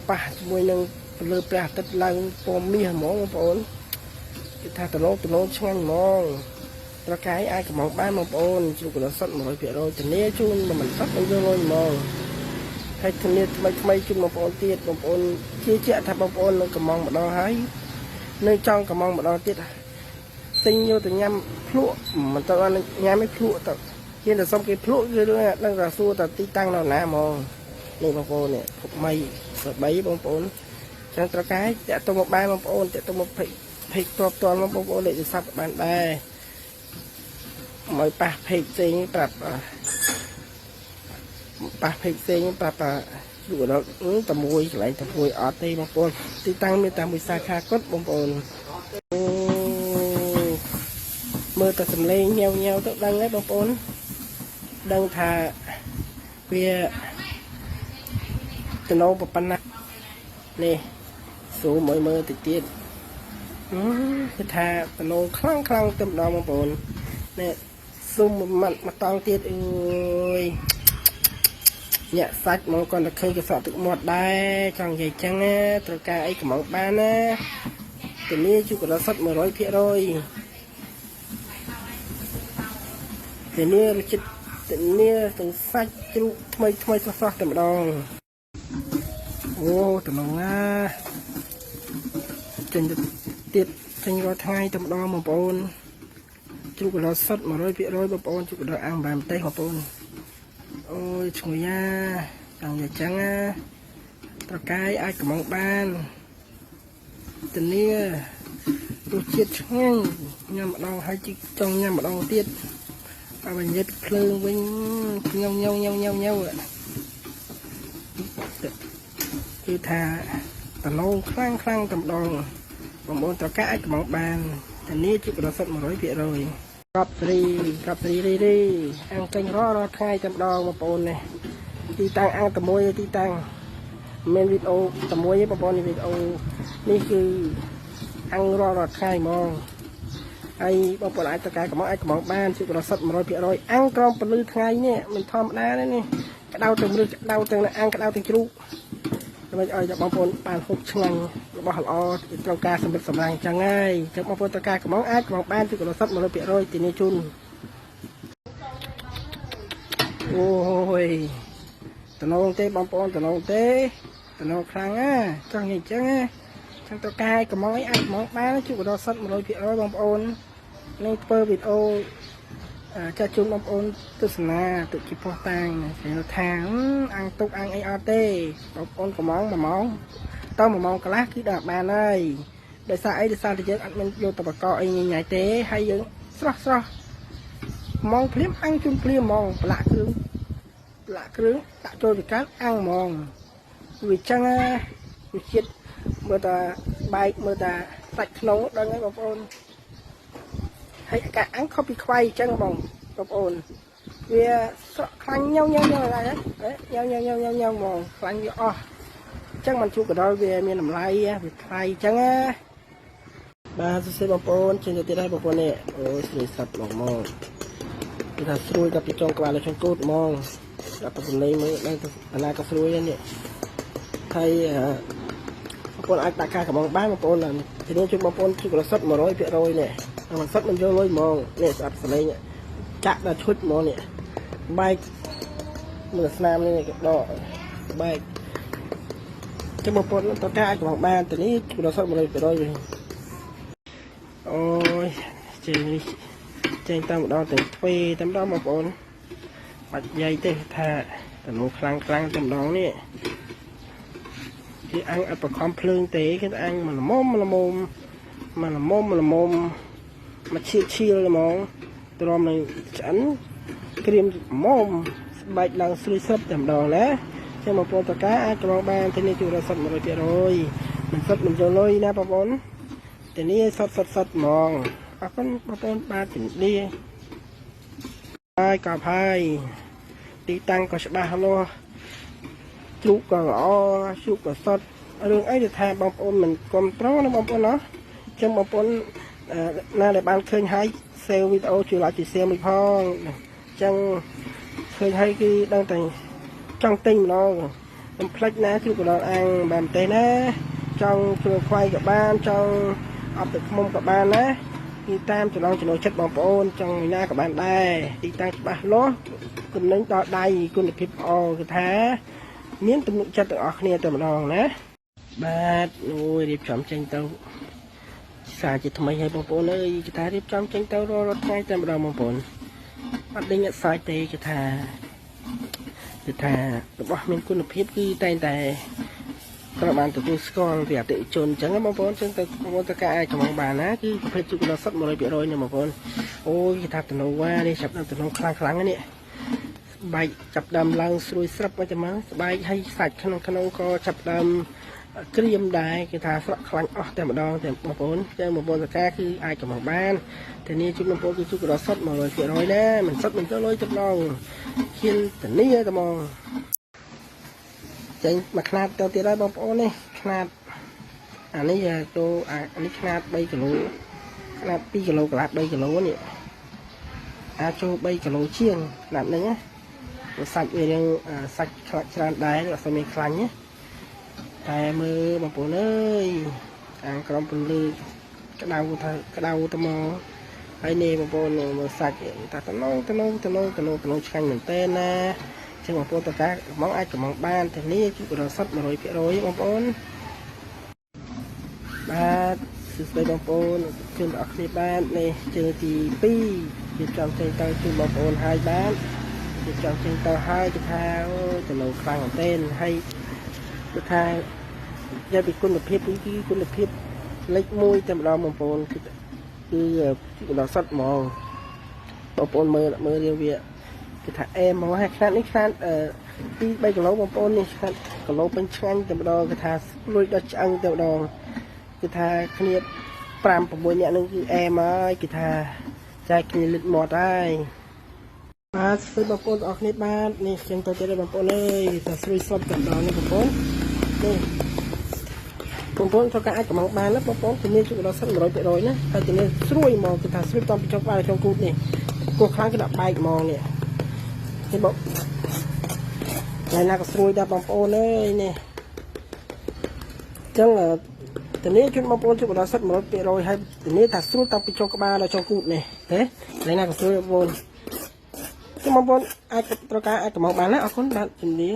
ប៉ះជាមួយនឹងលើព្រះអាទិត្យឡើងពណ៌មាសហ្មងបងប្អូនគេថាតឡងឆ្ងាញ់ហ្មងប្រកាយអាចកំងបានបងប្អូនជ្រូកកណ្ដុរសុទ្ធ 100%ធានាជូនមិនសុទ្ធមិនយកលុយហ្មងហើយធានាថ្មីជូនបងប្អូនទៀតបងប្អូនជឿជាក់ថាបងប្អូននឹងកំងម្ដងហើយនៅចង់កំងម្ដងទៀតទិញយកទៅញ៉ាំភ្លក់មិនទៅញ៉ាំឲ្យភ្លក់ទៅគេតែសុំគេភ្លក់គឺដឹងថាសួរតែទីតាំងនៅណាហ្មងនេះបងប្អូននេះភពមី3បងប្អូនចឹងត្រូវការតាក់ទងមកបានបងប្អូនតាក់ទងមកពេកតបតល់បងប្អូនលេខទូរស័ព្ទបានដែរមកប៉ះពេកផ្សេងប្រាប់ប៉ះពេកផ្សេងប្រាប់ជ្រូកកណ្ដុរតែមួយកន្លែងតែមួយអត់ទេបងប្អូនទីតាំងមានតែមួយសាខាគាត់បងប្អូនមើលតែសំឡេងញ៉ៅទៅដឹងហើយបងប្អូនដឹងថាវាតំណងប៉ុណ្ណានេះស៊ូមើលតិចទៀតគឺថាតំណងខ្លាំងទៅម្ដងបងប្អូននេះស៊ុំមកតង់ទៀតអើយញាក់សាច់មកគាត់តែឃើញកសក់ទឹកមាត់ដែរចង់និយាយចឹងណាត្រូវការអីកំងបានណាជំនាញជូកកណ្ដុរសុទ្ធ 100% ជំនាញរសជាតិជំនាញទាំងសាច់ជ្រូកថ្មីស្រស់តែម្ដងអូតំណងណាចេញទៀតចេញរាល់ថ្ងៃតែម្ដងបងប្អូនជ្រូកកណ្ដុរសុទ្ធ 100% បងប្អូនជ្រូកកណ្ដុរអាំងបានប្រទេសបងប្អូនអូយឈ្ងុយណាចង់និយាយចឹងណាត្រកាយអាចកំងបានធានារសជាតិឆ្ងាញ់ញ៉ាំម្ដងហើយចង់ញ៉ាំម្ដងទៀតឲ្យបញ្ញិតភ្លើងវិញញ៉ៅគឺថាតឡងខ្លាំងតែម្ដងបងប្អូនត្រកាយអាចកំងបានធានាជាកណ្ដុរសុទ្ធ 100% ក្របស្រីអាំងចេញរាល់ថ្ងៃតែម្ដងបងប្អូននេះទីតាំងអាំងតែមួយទីតាំងមានវីដេអូតែមួយទេបងប្អូនវីដេអូនេះគឺអាំងរាល់ថ្ងៃហ្មងហើយបងប្អូនអាចតកែកំងអាចកំងបានជាកណ្ដុរសុទ្ធ 100% អាំងក្រោមពលឺថ្ងៃនេះមិនធម្មតាទេនេះក្តៅទាំងរឹសក្តៅទាំងអាំងក្តៅទាំងជ្រូកដើម្បីឲ្យបងប្អូនបានហូបឆ្ងាញ់របស់ល្អត្រូវការសម្រិតសម្រាំងចឹងហើយចឹងបងប្អូនត្រូវការកំងអាចកំងបានជាកណ្ដុរសុទ្ធ 100% ទីនេះជូនអូយតំណងទេបងប្អូនតំណងទេតំណងខ្លាំងណាចង់និយាយចឹងណាចឹងត្រូវការកំងអាចកំងបានជាកណ្ដុរសុទ្ធ 100% បងប្អូននឹងធ្វើវីដេអូចាស់ជូនបងប្អូនទស្សនាទុកជាផុសតាងគេថាអាំងទុកអាំងអីអត់ទេបងប្អូនកំង1ម៉ោងត1ម៉ោងកន្លះគឺដល់បានហើយដោយសារអីដោយសារតែយើងអត់មានយកទៅបកកអីញ៉ៃទេហើយយើងស្រស់ម៉ោងភ្លាមអាំងជូនភ្លាមហ្មងប្រឡាក់គ្រឿងដាក់ចូលទៅកាត់អាំងហ្មងវាចឹងណាវាជាតិមើលតាបែកមើលតាសាច់ខ្នុងដឹងហើយបងប្អូនហើយការអាំងខុសពីខ្វៃចឹងបងប្អូនវាស្រក់ខ្លាញ់ញ៉ៅហើយញ៉ៅហ្មងខ្លាញ់វាអស់ចឹងមិនជួបកណ្ដុរវាមានតម្លៃវាថ្លៃចឹងណាបាទសួស្តីបងប្អូនជិះទៅទៀតហើយបងប្អូននេះអូយស្រីសាប់មកគឺថាស្រួយដល់ពីចុងក្បាលដល់ចុងកូតហ្មងដល់ទៅសម្លេងមើលដល់ទៅអាណាក៏ស្រួយដែរនេះហើយបងប្អូនអាចដាក់ការកំងបានបងប្អូនទីនេះជួយបងប្អូនជួបកណ្ដុរសុទ្ធ 100% នេះមិនសុទ្ធមិនយកលុយហ្មងនេះស្អាតសម្លេងចាក់ដល់ឈុតហ្មងនេះបែកមើលស្នាមនេះដកបែកចឹងបងប្អូនតើអាចកំងបានទីនេះជួបកណ្ដុរសុទ្ធ 100% អូយចេញតាមម្ដងទាំងទ្វេតែម្ដងបងប្អូនបាច់យាយទេថាតំណងខ្លាំងតែម្ដងនេះគេអាំងអត់ប្រខំភ្លើងទេគេអាំងមកល្មមមកឈៀលហ្មងទ្រាំនឹងឆ្អិនក្រៀមល្មមស្បែកឡើងស្រួយស្រិបតែម្ដងណាចឹងបងប្អូនតើអាចកំងបានទីនេះជួរសុទ្ធ 100% មិនសុទ្ធមិនយកលុយណាបងប្អូនទីនេះសុទ្ធហ្មងអរគុណបងប្អូនបាទជំរាបហើយកប់ហើយទីតាំងក៏ច្បាស់លាស់ជ្រូកក៏ល្អជ្រូកក៏សុទ្ធរឿងអីដែលថាបងប្អូនមិនគ្រប់ត្រង់ណាបងប្អូនណាចឹងបងប្អូនណាដែលបានឃើញហើយ share វីដេអូជួយ like ជួយ share មួយផងចឹងឃើញហើយគឺដឹងតែចង់ទិញម្ដង em plek ná chú của nó ăn bàn té ná trong trường khoai các bạn trong ập được mông các bạn á đi tam cho nó chất bằng ôn trong na các bạn đây đi tăng ba lố cùng đến đó đây cùng được phép cái thá miếng tụm chất được ở kia tụm đòn nè ba ôi điệp chậm tranh tàu xài chỉ thay hay bằng ôn ơi cái thá điệp chậm tranh tàu rồi ngay tụm đòn bằng ôn bắt đi nhận sai tê cái thà được bao miếng cùng được phép cứ tay tay các bạn tụi tôi score việc tự chôn chẳng có mong muốn chúng tôi muốn tất cả ai trong mong bà ná cứ phải chụp nó sắp một lời bị rồi nhưng mà con ôi cái thằng tụi nó qua đi chập tụi nó khăng khăng cái này bay chập đầm lăng xuôi sắp qua cho má bay hay sạch khăn khăn co chập đầm cái yếm đài cái thằng sắp khăngแต่mà đoแต่mà con chơi một con tất cảคือai trong mong ban thìนี่chúng nó có cái chụp nó sắp một lời bị rồi nè mình sắp mình cho lối chập đong khiên tận ní tao mong chạy mà khát tao tiền đây bông bông này khát anh ấy giờ tôi anh ấy khát bay kilo khát 2 kilo khát 3 kilo này cho 3 kilo chiên làm đấy nhé sạch về đường sạch khăn đáy là phải mình khăn nhé tại mưa bông bông ơi còn bông lư cái đầu tao mò hay nè bông bông này mà sạch ta tao khăn mình tên nèซึ่งบางคนตัวการมองไอ้กับมองบ้านแต่นี่คือเราซัดมาโรยเพียโรยบางคนบ้านสุดเลยบางคนจนออกในบ้านในเจอทีปีจะจำเชิงเตาจุดบางคนให้บ้านจะจำเชิงเตาให้จะเท้าจะเราคลางเต้นให้จะทายจะเป็นคุณภาพที่คุณภาพเล็กมุ้ยแต่เราบางคนคือเราซัดมองบางคนมือเรียวเวียcái thằng em mà hai khăn ít khăn đi bay cái lỗ bông bông này khăn cái lỗ bên chân từ đó cái thằng lôi đó chân từ đó cái thằng kia pram của bôi nhẹนึงคือem ơi cái thằng trai kia lịch mọt ai màซื้อบางคนออกนิดบ้านนี่ยังตัวจะได้บางคนเลยแต่ซื้อซอบกับดองนี่บางคนนี่บางคนเขาก็อาจจะมองบ้านแล้วบางคนทีนี้จุดเราสั่งร้อยไปร้อยนะแต่ทีนี้ช่วยมองcái thằngช่วยตอนไปชกบ้านชกกูนี่กูครั้งก็ดับไปมองเนี่ยเห็นบอกในนาก็สวยดับบางโปเลยเนี่ยจังเลยทีนี้ชุดบางโปชุดเราสัก100 ไปร้อยให้ทีนี้ถ้าสู้ต้องไปโชว์กับบ้านเราโชว์กูเนี่ยเฮ้ในนาก็สวยบางโปชุดบางโปไอ้ตระการไอ้กับมองบ้านแล้วเอาคนบ้านทีนี้